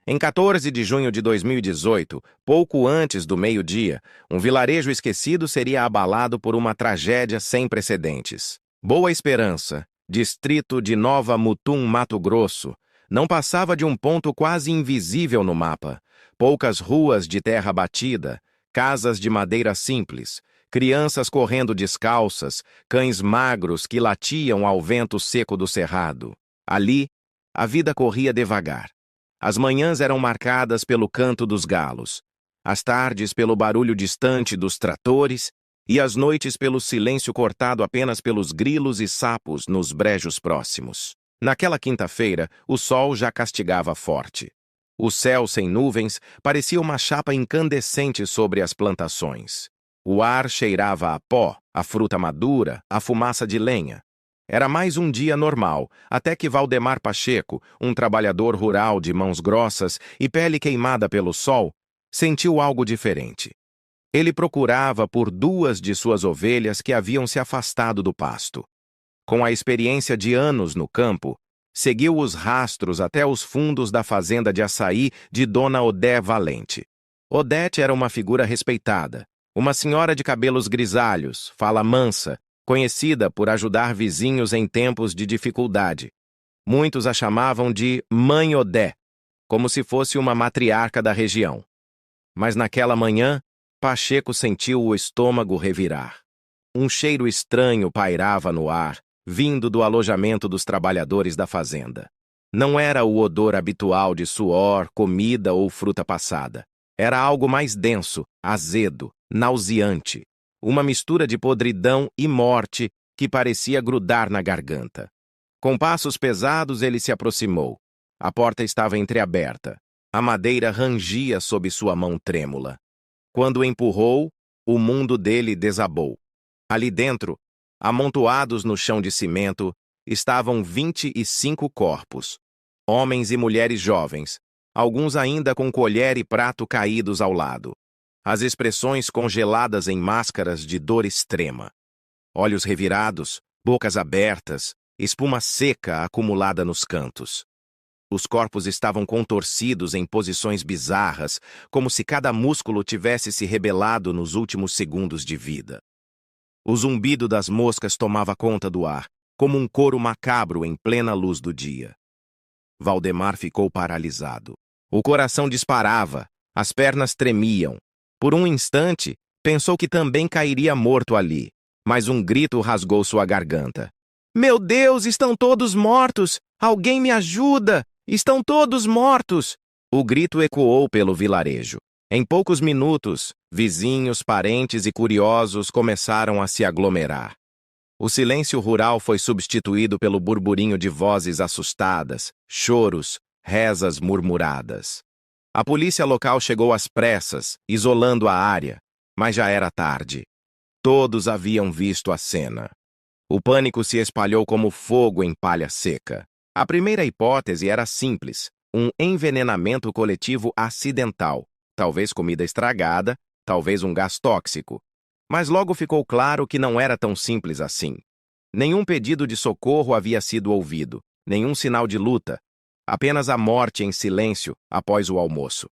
Em 14 de junho de 2018, pouco antes do meio-dia, um vilarejo esquecido seria abalado por uma tragédia sem precedentes. Boa Esperança, distrito de Nova Mutum, Mato Grosso, não passava de um ponto quase invisível no mapa. Poucas ruas de terra batida, casas de madeira simples, crianças correndo descalças, cães magros que latiam ao vento seco do cerrado. Ali, a vida corria devagar. As manhãs eram marcadas pelo canto dos galos, as tardes pelo barulho distante dos tratores e as noites pelo silêncio cortado apenas pelos grilos e sapos nos brejos próximos. Naquela quinta-feira, o sol já castigava forte. O céu sem nuvens parecia uma chapa incandescente sobre as plantações. O ar cheirava a pó, a fruta madura, a fumaça de lenha. Era mais um dia normal, até que Valdemar Pacheco, um trabalhador rural de mãos grossas e pele queimada pelo sol, sentiu algo diferente. Ele procurava por duas de suas ovelhas que haviam se afastado do pasto. Com a experiência de anos no campo, seguiu os rastros até os fundos da fazenda de açaí de Dona Odé Valente. Odete era uma figura respeitada, uma senhora de cabelos grisalhos, fala mansa, conhecida por ajudar vizinhos em tempos de dificuldade. Muitos a chamavam de Mãe Odé, como se fosse uma matriarca da região. Mas naquela manhã, Pacheco sentiu o estômago revirar. Um cheiro estranho pairava no ar, vindo do alojamento dos trabalhadores da fazenda. Não era o odor habitual de suor, comida ou fruta passada. Era algo mais denso, azedo, nauseante. Uma mistura de podridão e morte que parecia grudar na garganta. Com passos pesados, ele se aproximou. A porta estava entreaberta. A madeira rangia sob sua mão trêmula. Quando o empurrou, o mundo dele desabou. Ali dentro, amontoados no chão de cimento, estavam 25 corpos. Homens e mulheres jovens, alguns ainda com colher e prato caídos ao lado. As expressões congeladas em máscaras de dor extrema. Olhos revirados, bocas abertas, espuma seca acumulada nos cantos. Os corpos estavam contorcidos em posições bizarras, como se cada músculo tivesse se rebelado nos últimos segundos de vida. O zumbido das moscas tomava conta do ar, como um coro macabro em plena luz do dia. Valdemar ficou paralisado. O coração disparava, as pernas tremiam. Por um instante, pensou que também cairia morto ali, mas um grito rasgou sua garganta. Meu Deus, estão todos mortos! Alguém me ajuda! Estão todos mortos! O grito ecoou pelo vilarejo. Em poucos minutos, vizinhos, parentes e curiosos começaram a se aglomerar. O silêncio rural foi substituído pelo burburinho de vozes assustadas, choros, rezas murmuradas. A polícia local chegou às pressas, isolando a área, mas já era tarde. Todos haviam visto a cena. O pânico se espalhou como fogo em palha seca. A primeira hipótese era simples, um envenenamento coletivo acidental, talvez comida estragada, talvez um gás tóxico. Mas logo ficou claro que não era tão simples assim. Nenhum pedido de socorro havia sido ouvido, nenhum sinal de luta, apenas a morte em silêncio após o almoço.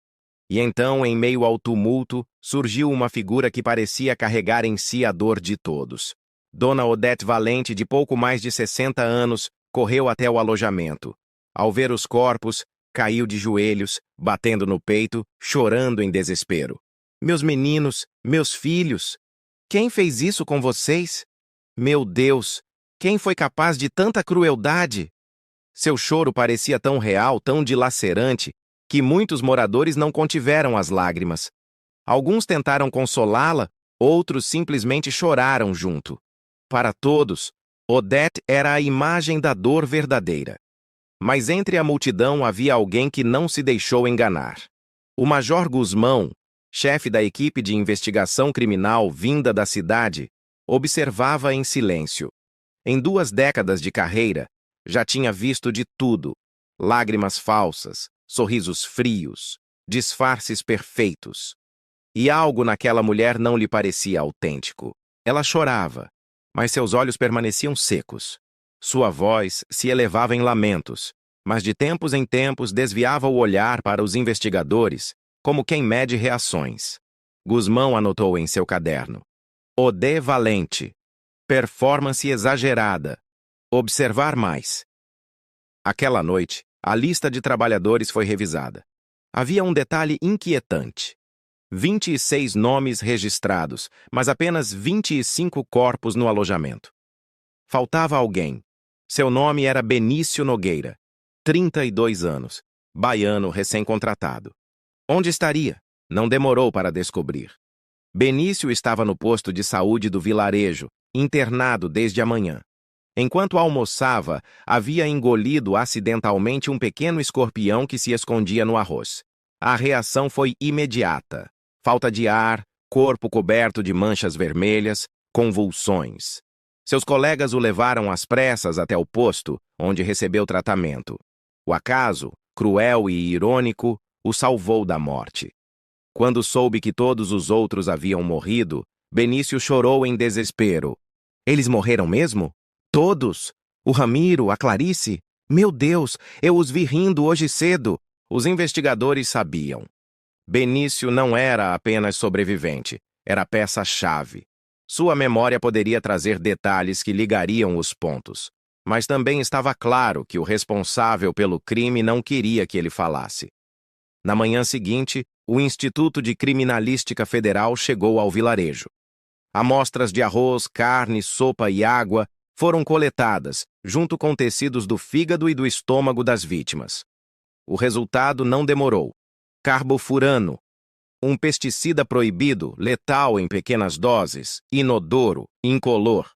E então, em meio ao tumulto, surgiu uma figura que parecia carregar em si a dor de todos. Dona Odete Valente, de pouco mais de 60 anos, correu até o alojamento. Ao ver os corpos, caiu de joelhos, batendo no peito, chorando em desespero. Meus meninos, meus filhos, quem fez isso com vocês? Meu Deus, quem foi capaz de tanta crueldade? Seu choro parecia tão real, tão dilacerante, que muitos moradores não contiveram as lágrimas. Alguns tentaram consolá-la, outros simplesmente choraram junto. Para todos, Odete era a imagem da dor verdadeira. Mas entre a multidão havia alguém que não se deixou enganar. O Major Guzmão, chefe da equipe de investigação criminal vinda da cidade, observava em silêncio. Em 2 décadas de carreira, já tinha visto de tudo: lágrimas falsas, sorrisos frios, disfarces perfeitos. E algo naquela mulher não lhe parecia autêntico. Ela chorava, mas seus olhos permaneciam secos. Sua voz se elevava em lamentos, mas de tempos em tempos desviava o olhar para os investigadores, como quem mede reações. Guzmão anotou em seu caderno: Odé valente. Performance exagerada. Observar mais. Aquela noite, a lista de trabalhadores foi revisada. Havia um detalhe inquietante. 26 nomes registrados, mas apenas 25 corpos no alojamento. Faltava alguém. Seu nome era Benício Nogueira, 32 anos, baiano recém-contratado. Onde estaria? Não demorou para descobrir. Benício estava no posto de saúde do vilarejo, internado desde a manhã. Enquanto almoçava, havia engolido acidentalmente um pequeno escorpião que se escondia no arroz. A reação foi imediata. Falta de ar, corpo coberto de manchas vermelhas, convulsões. Seus colegas o levaram às pressas até o posto, onde recebeu tratamento. O acaso, cruel e irônico, o salvou da morte. Quando soube que todos os outros haviam morrido, Benício chorou em desespero. Eles morreram mesmo? Todos? O Ramiro, a Clarice? Meu Deus, eu os vi rindo hoje cedo. Os investigadores sabiam. Benício não era apenas sobrevivente, era peça-chave. Sua memória poderia trazer detalhes que ligariam os pontos. Mas também estava claro que o responsável pelo crime não queria que ele falasse. Na manhã seguinte, o Instituto de Criminalística Federal chegou ao vilarejo. Amostras de arroz, carne, sopa e água foram coletadas, junto com tecidos do fígado e do estômago das vítimas. O resultado não demorou. Carbofurano, um pesticida proibido, letal em pequenas doses, inodoro, incolor.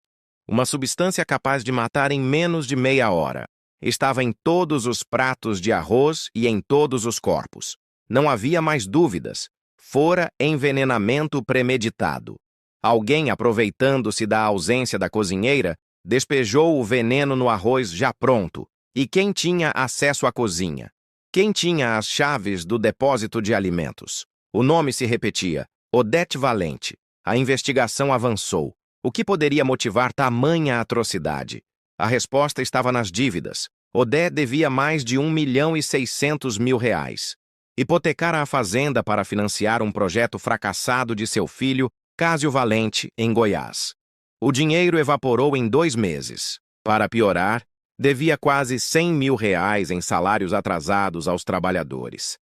Uma substância capaz de matar em menos de meia hora. Estava em todos os pratos de arroz e em todos os corpos. Não havia mais dúvidas. Fora envenenamento premeditado. Alguém, aproveitando-se da ausência da cozinheira, despejou o veneno no arroz já pronto. E quem tinha acesso à cozinha? Quem tinha as chaves do depósito de alimentos? O nome se repetia: Odete Valente. A investigação avançou. O que poderia motivar tamanha atrocidade? A resposta estava nas dívidas. Odé devia mais de R$ 1.600.000. Hipotecara a fazenda para financiar um projeto fracassado de seu filho, Cásio Valente, em Goiás. O dinheiro evaporou em 2 meses. Para piorar, devia quase R$ 100.000 em salários atrasados aos trabalhadores.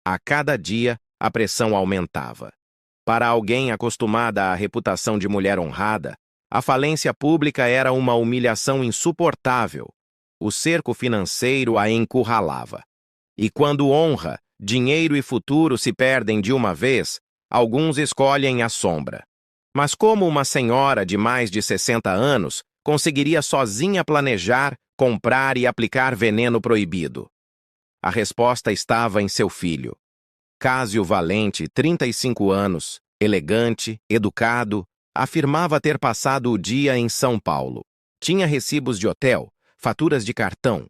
A cada dia, a pressão aumentava. Para alguém acostumada à reputação de mulher honrada, a falência pública era uma humilhação insuportável. O cerco financeiro a encurralava. E quando honra, dinheiro e futuro se perdem de uma vez, alguns escolhem a sombra. Mas como uma senhora de mais de 60 anos conseguiria sozinha planejar, comprar e aplicar veneno proibido? A resposta estava em seu filho. Cásio Valente, 35 anos, elegante, educado, afirmava ter passado o dia em São Paulo. Tinha recibos de hotel, faturas de cartão.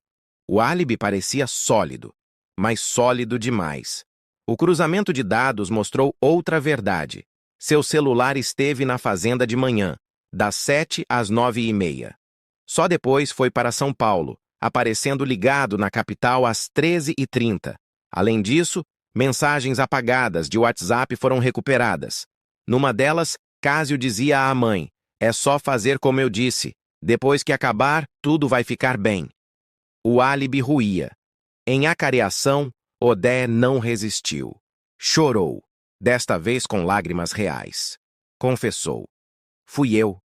O álibi parecia sólido, mas sólido demais. O cruzamento de dados mostrou outra verdade. Seu celular esteve na fazenda de manhã, das 7 às 9h30. Só depois foi para São Paulo, aparecendo ligado na capital às 13h30. Além disso, mensagens apagadas de WhatsApp foram recuperadas. Numa delas, Cásio dizia à mãe: "É só fazer como eu disse. Depois que acabar, tudo vai ficar bem." O álibi ruía. Em acareação, Odé não resistiu. Chorou, desta vez com lágrimas reais. Confessou: "Fui eu.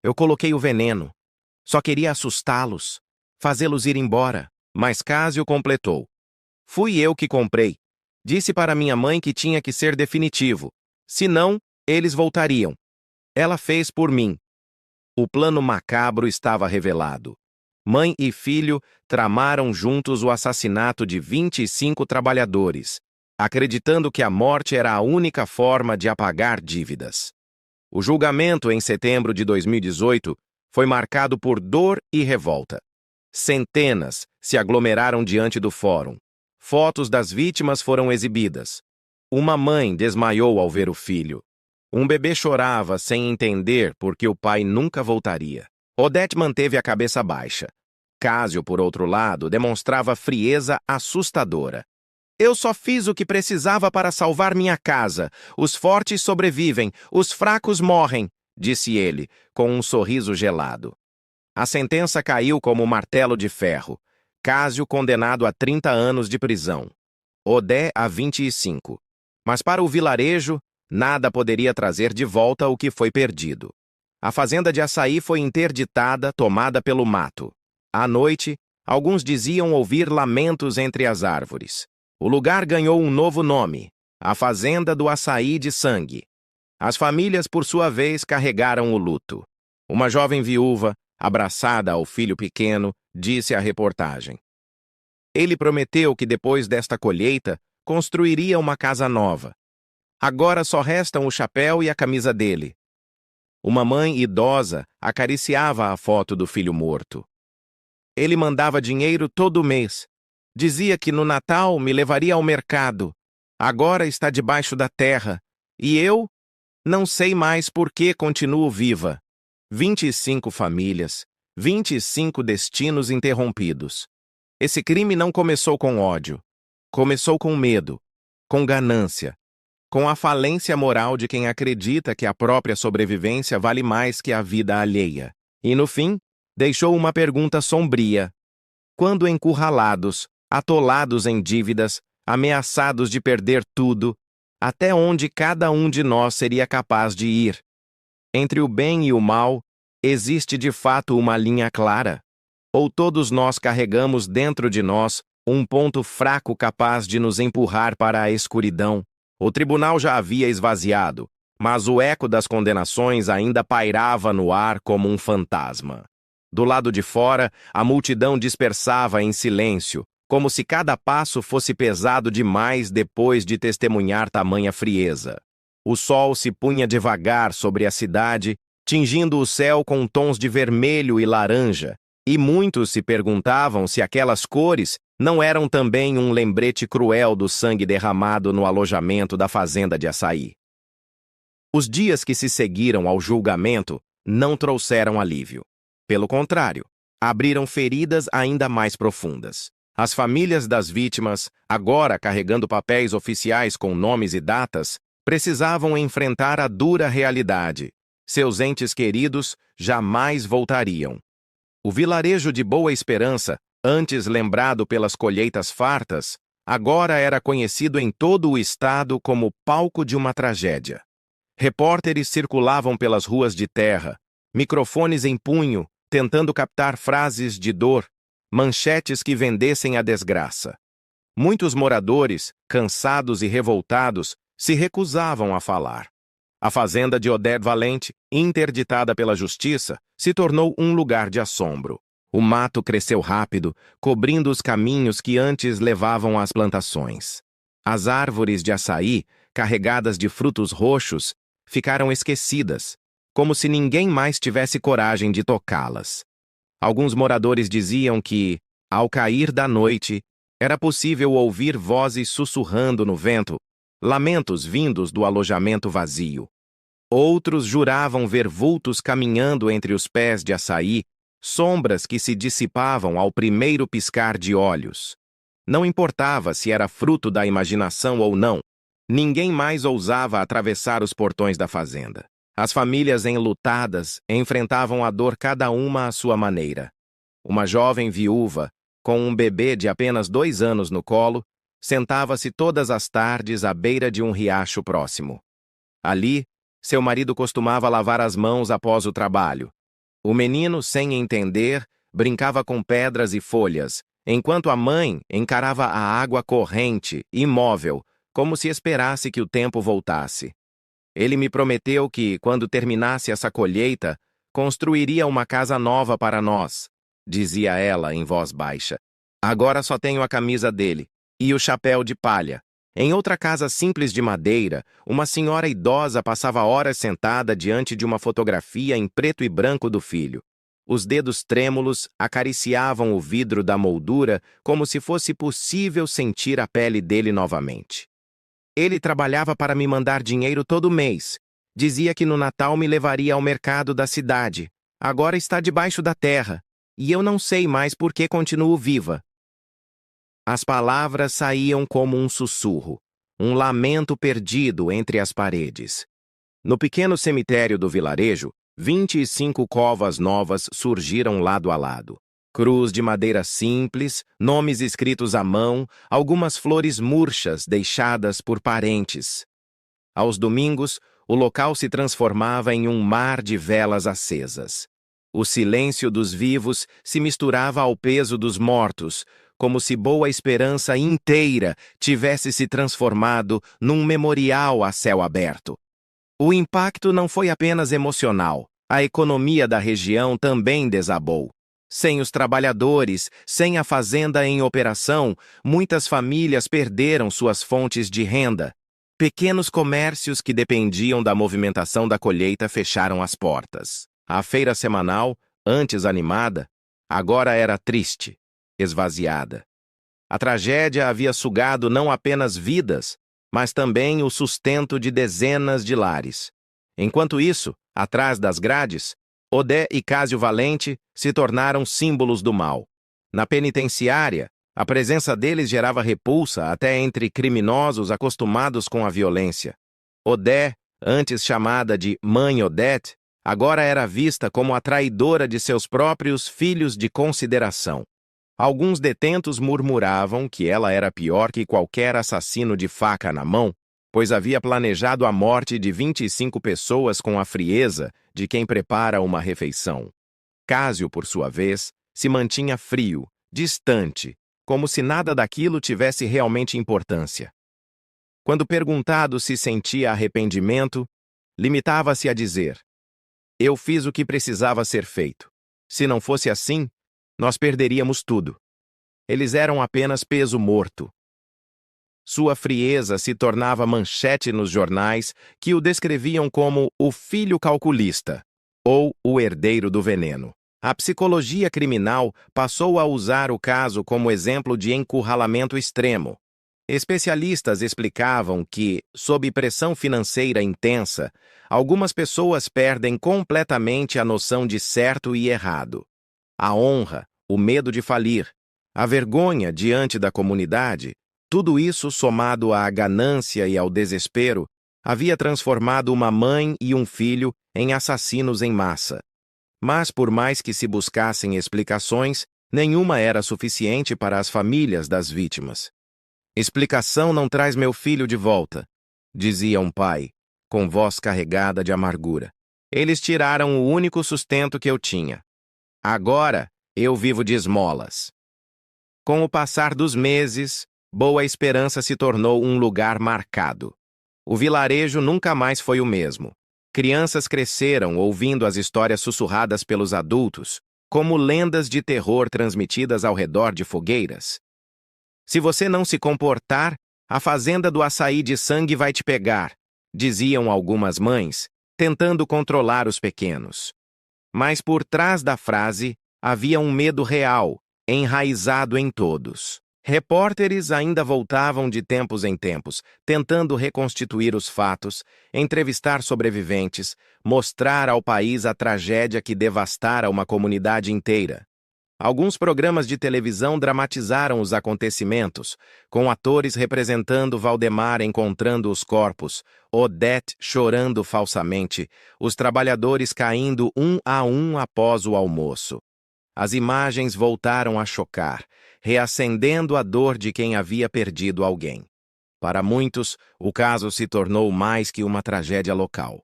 Eu coloquei o veneno. Só queria assustá-los, fazê-los ir embora." Mas Cásio completou: "Fui eu que comprei. Disse para minha mãe que tinha que ser definitivo. Senão, eles voltariam. Ela fez por mim." O plano macabro estava revelado. Mãe e filho tramaram juntos o assassinato de 25 trabalhadores, acreditando que a morte era a única forma de apagar dívidas. O julgamento, em setembro de 2018, foi marcado por dor e revolta. Centenas se aglomeraram diante do fórum. Fotos das vítimas foram exibidas. Uma mãe desmaiou ao ver o filho. Um bebê chorava sem entender por que o pai nunca voltaria. Odete manteve a cabeça baixa. Cásio, por outro lado, demonstrava frieza assustadora. Eu só fiz o que precisava para salvar minha casa. Os fortes sobrevivem, os fracos morrem, disse ele, com um sorriso gelado. A sentença caiu como martelo de ferro. Cásio condenado a 30 anos de prisão. Odé a 25. Mas para o vilarejo, nada poderia trazer de volta o que foi perdido. A fazenda de açaí foi interditada, tomada pelo mato. À noite, alguns diziam ouvir lamentos entre as árvores. O lugar ganhou um novo nome, a Fazenda do Açaí de Sangue. As famílias, por sua vez, carregaram o luto. Uma jovem viúva, abraçada ao filho pequeno, disse à reportagem: ele prometeu que depois desta colheita construiria uma casa nova. Agora só restam o chapéu e a camisa dele. Uma mãe idosa acariciava a foto do filho morto. Ele mandava dinheiro todo mês. Dizia que no Natal me levaria ao mercado. Agora está debaixo da terra. E eu? Não sei mais por que continuo viva. 25 famílias, 25 destinos interrompidos. Esse crime não começou com ódio. Começou com medo, com ganância, com a falência moral de quem acredita que a própria sobrevivência vale mais que a vida alheia. E, no fim, deixou uma pergunta sombria. Quando encurralados, atolados em dívidas, ameaçados de perder tudo, até onde cada um de nós seria capaz de ir? Entre o bem e o mal, existe de fato uma linha clara? Ou todos nós carregamos dentro de nós um ponto fraco capaz de nos empurrar para a escuridão? O tribunal já havia esvaziado, mas o eco das condenações ainda pairava no ar como um fantasma. Do lado de fora, a multidão dispersava em silêncio, como se cada passo fosse pesado demais depois de testemunhar tamanha frieza. O sol se punha devagar sobre a cidade, tingindo o céu com tons de vermelho e laranja, e muitos se perguntavam se aquelas cores não eram também um lembrete cruel do sangue derramado no alojamento da fazenda de açaí. Os dias que se seguiram ao julgamento não trouxeram alívio. Pelo contrário, abriram feridas ainda mais profundas. As famílias das vítimas, agora carregando papéis oficiais com nomes e datas, precisavam enfrentar a dura realidade. Seus entes queridos jamais voltariam. O vilarejo de Boa Esperança, antes lembrado pelas colheitas fartas, agora era conhecido em todo o estado como palco de uma tragédia. Repórteres circulavam pelas ruas de terra, microfones em punho, tentando captar frases de dor, manchetes que vendessem a desgraça. Muitos moradores, cansados e revoltados, se recusavam a falar. A fazenda de Oded Valente, interditada pela justiça, se tornou um lugar de assombro. O mato cresceu rápido, cobrindo os caminhos que antes levavam às plantações. As árvores de açaí, carregadas de frutos roxos, ficaram esquecidas, como se ninguém mais tivesse coragem de tocá-las. Alguns moradores diziam que, ao cair da noite, era possível ouvir vozes sussurrando no vento, lamentos vindos do alojamento vazio. Outros juravam ver vultos caminhando entre os pés de açaí, sombras que se dissipavam ao primeiro piscar de olhos. Não importava se era fruto da imaginação ou não, ninguém mais ousava atravessar os portões da fazenda. As famílias enlutadas enfrentavam a dor cada uma à sua maneira. Uma jovem viúva, com um bebê de apenas 2 anos no colo, sentava-se todas as tardes à beira de um riacho próximo. Ali, seu marido costumava lavar as mãos após o trabalho. O menino, sem entender, brincava com pedras e folhas, enquanto a mãe encarava a água corrente, imóvel, como se esperasse que o tempo voltasse. Ele me prometeu que, quando terminasse essa colheita, construiria uma casa nova para nós, dizia ela em voz baixa. Agora só tenho a camisa dele e o chapéu de palha. Em outra casa simples de madeira, uma senhora idosa passava horas sentada diante de uma fotografia em preto e branco do filho. Os dedos trêmulos acariciavam o vidro da moldura como se fosse possível sentir a pele dele novamente. Ele trabalhava para me mandar dinheiro todo mês. Dizia que no Natal me levaria ao mercado da cidade. Agora está debaixo da terra. e eu não sei mais por que continuo viva. As palavras saíam como um sussurro, um lamento perdido entre as paredes. No pequeno cemitério do vilarejo, 25 covas novas surgiram lado a lado. Cruz de madeira simples, nomes escritos à mão, algumas flores murchas deixadas por parentes. Aos domingos, o local se transformava em um mar de velas acesas. O silêncio dos vivos se misturava ao peso dos mortos, como se Boa Esperança inteira tivesse se transformado num memorial a céu aberto. O impacto não foi apenas emocional. A economia da região também desabou. Sem os trabalhadores, sem a fazenda em operação, muitas famílias perderam suas fontes de renda. Pequenos comércios que dependiam da movimentação da colheita fecharam as portas. A feira semanal, antes animada, agora era triste, esvaziada. A tragédia havia sugado não apenas vidas, mas também o sustento de dezenas de lares. Enquanto isso, atrás das grades, Odé e Cásio Valente se tornaram símbolos do mal. Na penitenciária, a presença deles gerava repulsa até entre criminosos acostumados com a violência. Odé, antes chamada de Mãe Odete, agora era vista como a traidora de seus próprios filhos de consideração. Alguns detentos murmuravam que ela era pior que qualquer assassino de faca na mão, pois havia planejado a morte de 25 pessoas com a frieza de quem prepara uma refeição. Cásio, por sua vez, se mantinha frio, distante, como se nada daquilo tivesse realmente importância. Quando perguntado se sentia arrependimento, limitava-se a dizer: "Eu fiz o que precisava ser feito. Se não fosse assim, nós perderíamos tudo." Eles eram apenas peso morto. Sua frieza se tornava manchete nos jornais que o descreviam como o filho calculista ou o herdeiro do veneno. A psicologia criminal passou a usar o caso como exemplo de encurralamento extremo. Especialistas explicavam que, sob pressão financeira intensa, algumas pessoas perdem completamente a noção de certo e errado. A honra, o medo de falir, a vergonha diante da comunidade, tudo isso, somado à ganância e ao desespero, havia transformado uma mãe e um filho em assassinos em massa. Mas, por mais que se buscassem explicações, nenhuma era suficiente para as famílias das vítimas. "Explicação não traz meu filho de volta", dizia um pai, com voz carregada de amargura. "Eles tiraram o único sustento que eu tinha. Agora eu vivo de esmolas." Com o passar dos meses, Boa Esperança se tornou um lugar marcado. O vilarejo nunca mais foi o mesmo. Crianças cresceram ouvindo as histórias sussurradas pelos adultos, como lendas de terror transmitidas ao redor de fogueiras. "Se você não se comportar, a fazenda do açaí de sangue vai te pegar", diziam algumas mães, tentando controlar os pequenos. Mas por trás da frase havia um medo real, enraizado em todos. Repórteres ainda voltavam de tempos em tempos, tentando reconstituir os fatos, entrevistar sobreviventes, mostrar ao país a tragédia que devastara uma comunidade inteira. Alguns programas de televisão dramatizaram os acontecimentos, com atores representando Valdemar encontrando os corpos, Odete chorando falsamente, os trabalhadores caindo um a um após o almoço. As imagens voltaram a chocar, reacendendo a dor de quem havia perdido alguém. Para muitos, o caso se tornou mais que uma tragédia local.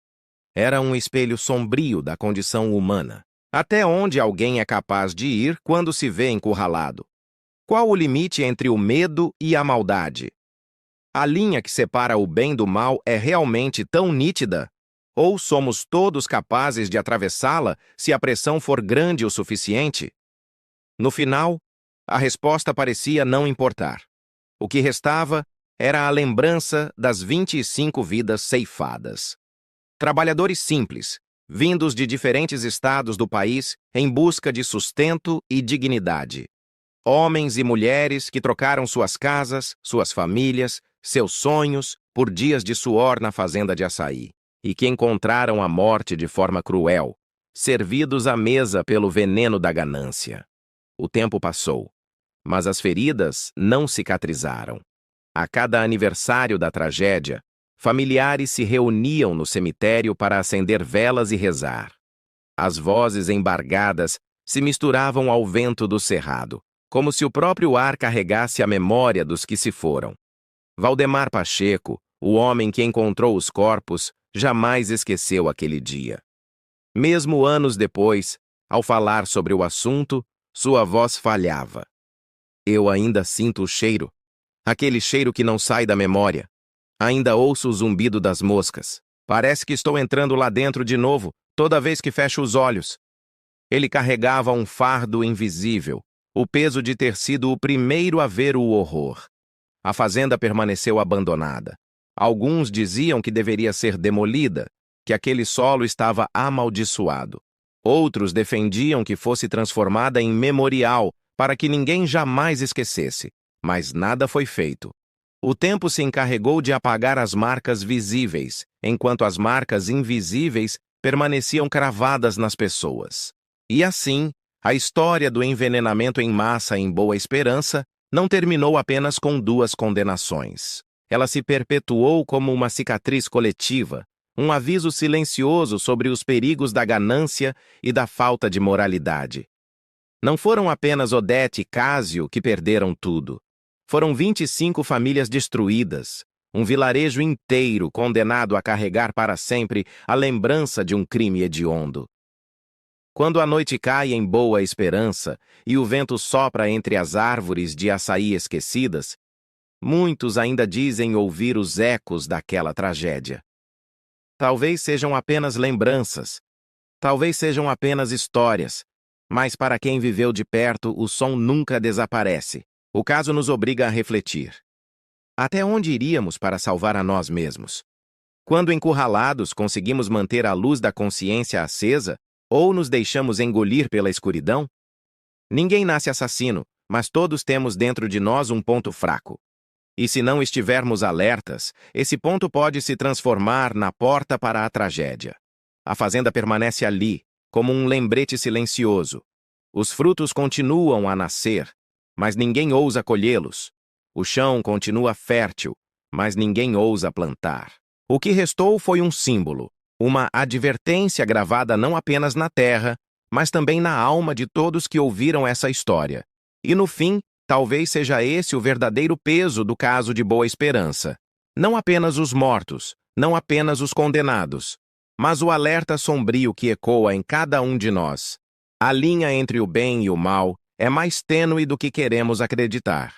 Era um espelho sombrio da condição humana. Até onde alguém é capaz de ir quando se vê encurralado? Qual o limite entre o medo e a maldade? A linha que separa o bem do mal é realmente tão nítida? Ou somos todos capazes de atravessá-la se a pressão for grande o suficiente? No final, a resposta parecia não importar. O que restava era a lembrança das 25 vidas ceifadas. Trabalhadores simples, vindos de diferentes estados do país em busca de sustento e dignidade. Homens e mulheres que trocaram suas casas, suas famílias, seus sonhos por dias de suor na fazenda de açaí, e que encontraram a morte de forma cruel, servidos à mesa pelo veneno da ganância. O tempo passou, mas as feridas não cicatrizaram. A cada aniversário da tragédia, familiares se reuniam no cemitério para acender velas e rezar. As vozes embargadas se misturavam ao vento do cerrado, como se o próprio ar carregasse a memória dos que se foram. Valdemar Pacheco, o homem que encontrou os corpos, jamais esqueceu aquele dia. Mesmo anos depois, ao falar sobre o assunto, sua voz falhava. Eu ainda sinto o cheiro, aquele cheiro que não sai da memória. Ainda ouço o zumbido das moscas. Parece que estou entrando lá dentro de novo, toda vez que fecho os olhos. Ele carregava um fardo invisível, o peso de ter sido o primeiro a ver o horror. A fazenda permaneceu abandonada. Alguns diziam que deveria ser demolida, que aquele solo estava amaldiçoado. Outros defendiam que fosse transformada em memorial, para que ninguém jamais esquecesse. Mas nada foi feito. O tempo se encarregou de apagar as marcas visíveis, enquanto as marcas invisíveis permaneciam cravadas nas pessoas. E assim, a história do envenenamento em massa em Boa Esperança não terminou apenas com 2 condenações. Ela se perpetuou como uma cicatriz coletiva, um aviso silencioso sobre os perigos da ganância e da falta de moralidade. Não foram apenas Odete e Cásio que perderam tudo. Foram 25 famílias destruídas, um vilarejo inteiro condenado a carregar para sempre a lembrança de um crime hediondo. Quando a noite cai em Boa Esperança e o vento sopra entre as árvores de açaí esquecidas, muitos ainda dizem ouvir os ecos daquela tragédia. Talvez sejam apenas lembranças, talvez sejam apenas histórias, mas para quem viveu de perto, o som nunca desaparece. O caso nos obriga a refletir. Até onde iríamos para salvar a nós mesmos? Quando encurralados, conseguimos manter a luz da consciência acesa ou nos deixamos engolir pela escuridão? Ninguém nasce assassino, mas todos temos dentro de nós um ponto fraco. E se não estivermos alertas, esse ponto pode se transformar na porta para a tragédia. A fazenda permanece ali, como um lembrete silencioso. Os frutos continuam a nascer, mas ninguém ousa colhê-los. O chão continua fértil, mas ninguém ousa plantar. O que restou foi um símbolo, uma advertência gravada não apenas na terra, mas também na alma de todos que ouviram essa história. E no fim, talvez seja esse o verdadeiro peso do caso de Boa Esperança. Não apenas os mortos, não apenas os condenados, mas o alerta sombrio que ecoa em cada um de nós. A linha entre o bem e o mal é mais tênue do que queremos acreditar.